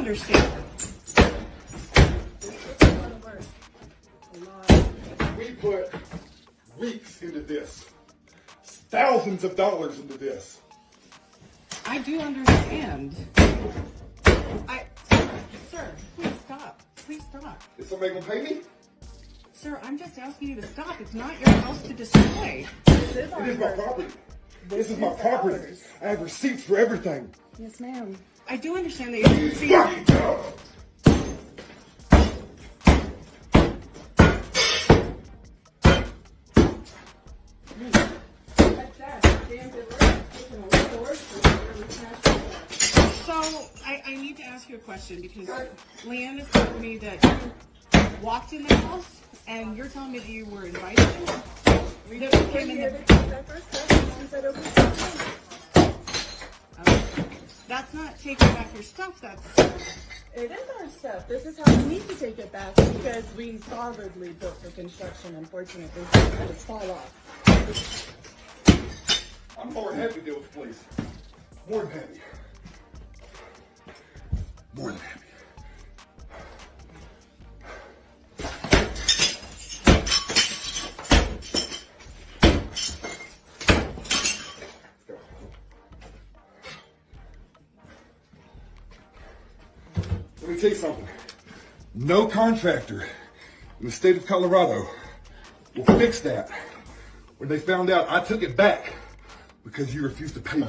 understand. We put weeks into this, thousands of dollars into this. I do understand. Sir, please stop. Please stop. Is somebody gonna pay me? Sir, I'm just asking you to stop. It's not your house to destroy. It is my property. This is my property. I have receipts for everything. Yes, ma'am. I do understand that you see. So, I need to ask you a question because Leanne is telling me that you walked in the house and you're telling me that you were invited to. That came in that's not taking back your stuff. It is our stuff. This is how we need to take it back because we solidly built for construction. Unfortunately, let us fall off. I'm more than happy to deal with the police. More than happy. More than happy. Let me tell you something. No contractor in the state of Colorado will fix that when they found out I took it back because you refused to pay me.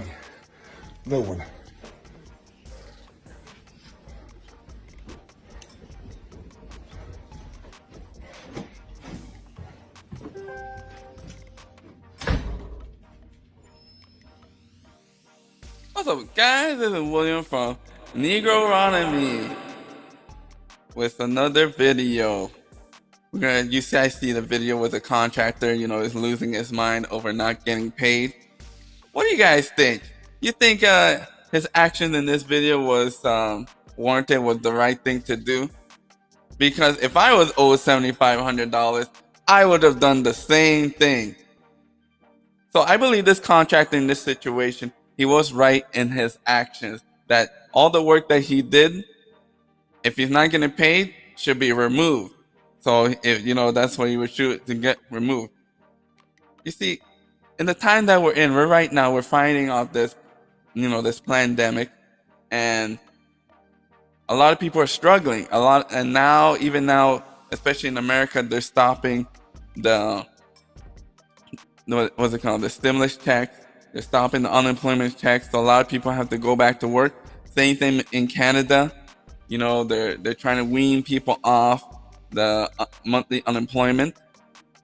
No one. What's up, guys? This is William from Negroranomy with another video. You see the video with the contractor, is losing his mind over not getting paid. What do you guys think? You think his actions in this video was warranted, was the right thing to do? Because if I was owed $7,500, I would have done the same thing. So I believe this contractor in this situation, he was right in his actions. That all the work that he did, if he's not getting paid, should be removed. So if that's what he would shoot to get removed. You see, in the time that we're in, we're fighting off this, this pandemic, and a lot of people are struggling. And even now, especially in America, they're stopping the what's it called? The stimulus checks. They're stopping the unemployment checks. So a lot of people have to go back to work. Same thing in Canada. They're trying to wean people off the monthly unemployment.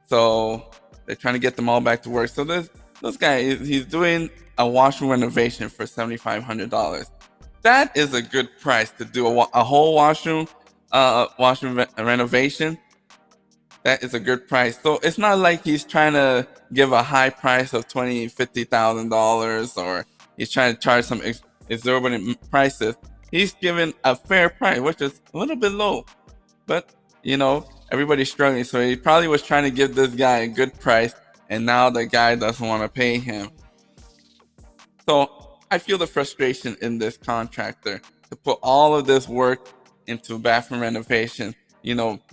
So they're trying to get them all back to work. So this guy, he's doing a washroom renovation for $7,500. That is a good price to do a whole washroom renovation. That is a good price. So it's not like he's trying to give a high price of $20,000, $50,000, or he's trying to charge some exorbitant prices. He's giving a fair price, which is a little bit low. But, everybody's struggling. So he probably was trying to give this guy a good price, and now the guy doesn't want to pay him. So I feel the frustration in this contractor to put all of this work into bathroom renovation,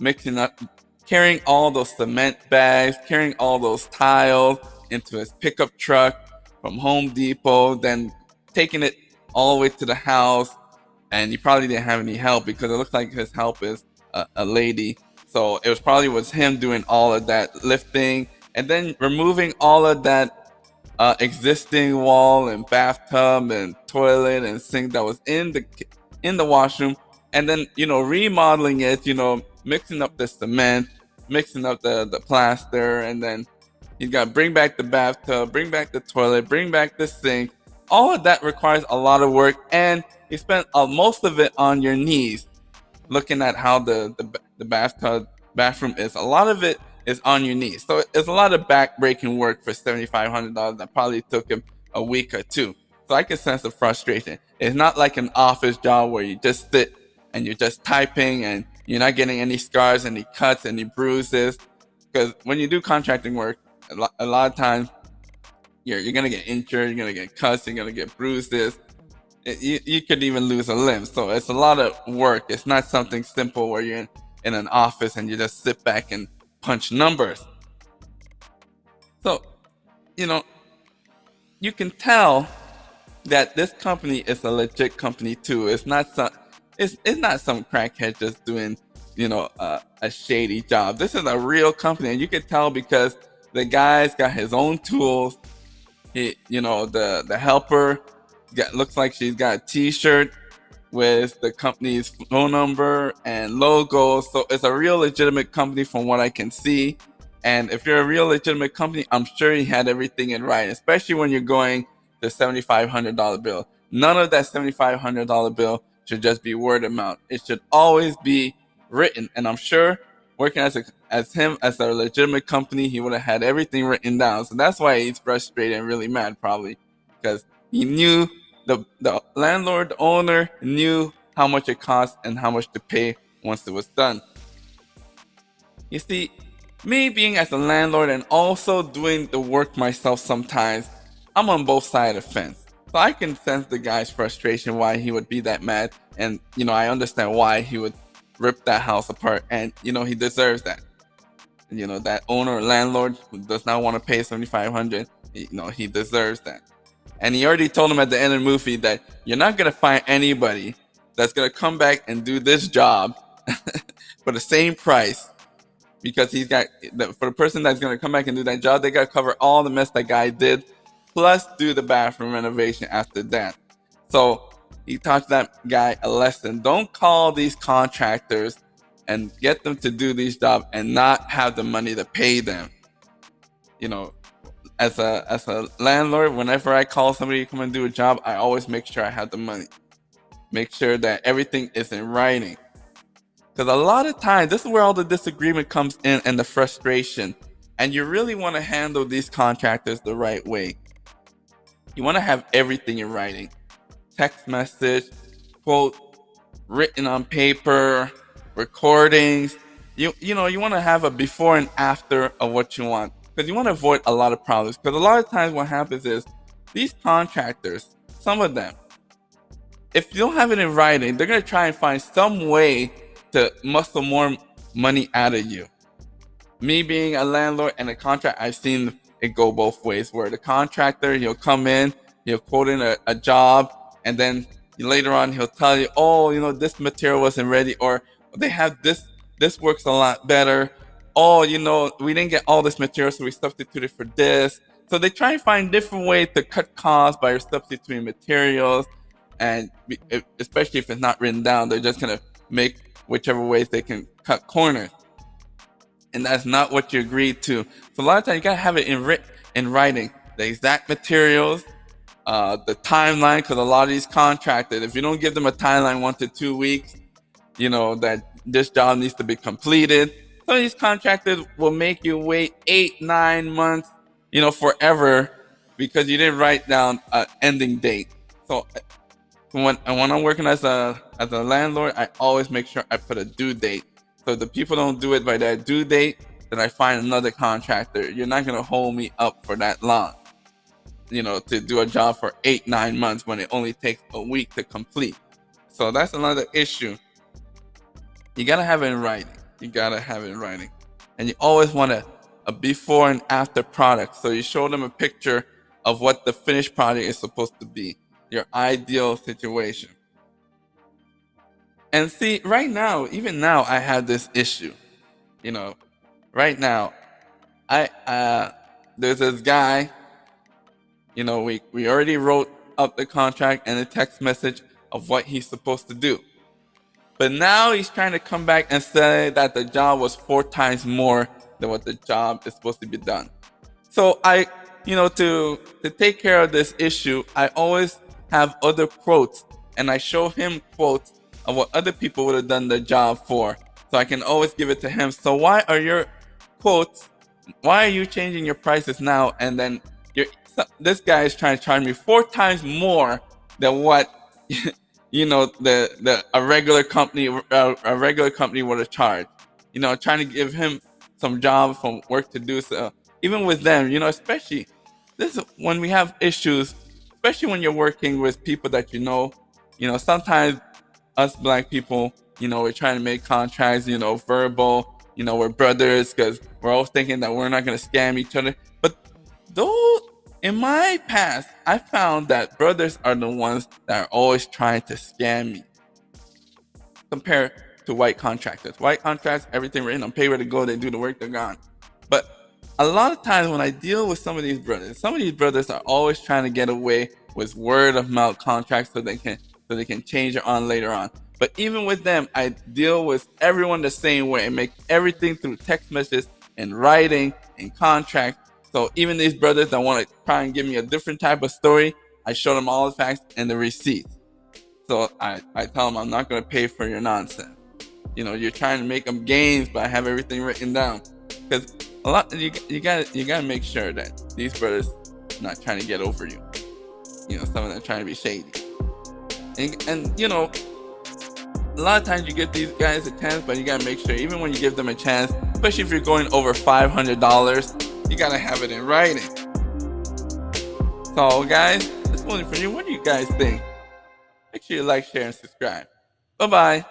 mixing up, carrying all those cement bags, carrying all those tiles into his pickup truck from Home Depot, then taking it all the way to the house. And he probably didn't have any help because it looks like his help is a lady. So it was him doing all of that lifting and then removing all of that existing wall and bathtub and toilet and sink that was in the washroom, and then remodeling it, mixing up the cement, mixing up the plaster, and then he's got to bring back the bathtub, bring back the toilet, bring back the sink. All of that requires a lot of work, and you spent most of it on your knees looking at how the bathroom is. A lot of it is on your knees. So it's a lot of back-breaking work for $7,500 that probably took him a week or two. So I can sense the frustration. It's not like an office job where you just sit and you're just typing and you're not getting any scars, any cuts, any bruises. Because when you do contracting work, a lot of times you're going to get injured, you're going to get cuts, you're going to get bruises. You could even lose a limb. So it's a lot of work. It's not something simple where you're in an office and you just sit back and punch numbers. So, you know, you can tell that this company is a legit company too. It's not some crackhead just doing, a shady job. This is a real company, and you can tell because the guy's got his own tools. The helper looks like she's got a T-shirt with the company's phone number and logo. So it's a real legitimate company from what I can see. And if you're a real legitimate company, I'm sure you had everything in writing, especially when you're going the $7,500 bill. None of that $7,500 bill should just be word of mouth. It should always be written. And I'm sure working as a legitimate company, he would have had everything written down. So that's why he's frustrated and really mad, probably, because he knew the landlord, the owner knew how much it cost and how much to pay once it was done. You see, me being as a landlord and also doing the work myself sometimes, I'm on both sides of the fence. So I can sense the guy's frustration, why he would be that mad. And, I understand why he would rip that house apart. And, he deserves that. That owner or landlord who does not want to pay $7,500, he deserves that. And he already told him at the end of the movie that you're not going to find anybody that's going to come back and do this job for the same price, because for the person that's going to come back and do that job, they got to cover all the mess that guy did, plus do the bathroom renovation after that. So he taught that guy a lesson. Don't call these contractors and get them to do these jobs and not have the money to pay them. As a landlord, whenever I call somebody to come and do a job, I always make sure I have the money. Make sure that everything is in writing. Because a lot of times, this is where all the disagreement comes in and the frustration. And you really want to handle these contractors the right way. You want to have everything in writing. Text message, quote, written on paper, recordings. You want to have a before and after of what you want. Because you want to avoid a lot of problems. Because a lot of times what happens is these contractors, some of them, if you don't have it in writing, they're going to try and find some way to muscle more money out of you. Me being a landlord and a contractor, I've seen it go both ways, where the contractor, he'll come in, he'll quote in a job, and then later on he'll tell you, oh, this material wasn't ready, or they have this works a lot better. Oh, we didn't get all this material, so we substituted for this. So they try and find different ways to cut costs by substituting materials, and especially if it's not written down, they're just going to make whichever ways they can cut corners. And that's not what you agreed to. So a lot of times you gotta have it in writing. The exact materials, the timeline, because a lot of these contractors, if you don't give them a timeline 1 to 2 weeks, that this job needs to be completed. Some of these contractors will make you wait 8-9 months, forever, because you didn't write down an ending date. So when I'm working as a landlord, I always make sure I put a due date. So if the people don't do it by that due date, then I find another contractor. You're not going to hold me up for that long, to do a job for 8-9 months when it only takes a week to complete. So that's another issue. You got to have it in writing. And you always want a before and after product. So you show them a picture of what the finished product is supposed to be. Your ideal situation. And see, right now, even now, I have this issue. Right now, there's this guy. We already wrote up the contract and a text message of what he's supposed to do. But now he's trying to come back and say that the job was 4 times more than what the job is supposed to be done. So to take care of this issue, I always have other quotes, and I show him quotes of what other people would have done the job for. So I can always give it to him. So why are you changing your prices now? And then this guy is trying to charge me 4 times more than what a regular company would have charged. Trying to give him some job, some work to do. So even with them, especially this when we have issues, especially when you're working with people that you know. Sometimes us black people, we're trying to make contracts, verbal, we're brothers because we're always thinking that we're not going to scam each other. But though in my past, I found that brothers are the ones that are always trying to scam me compared to white contractors. White contracts, everything written on paper to go, they do the work, they're gone. But a lot of times when I deal with some of these brothers are always trying to get away with word of mouth contracts so they can change it on later on. But even with them, I deal with everyone the same way and make everything through text messages and writing and contract. So even these brothers that want to try and give me a different type of story, I show them all the facts and the receipts. So I tell them I'm not going to pay for your nonsense. You're trying to make them gains, but I have everything written down. Because a lot you gotta make sure that these brothers are not trying to get over you. Some of them are trying to be shady. And a lot of times you give these guys a chance, but you gotta make sure even when you give them a chance, especially if you're going over $500, you gotta have it in writing. So guys, that's only for you. What do you guys think? Make sure you like, share, and subscribe. Bye bye.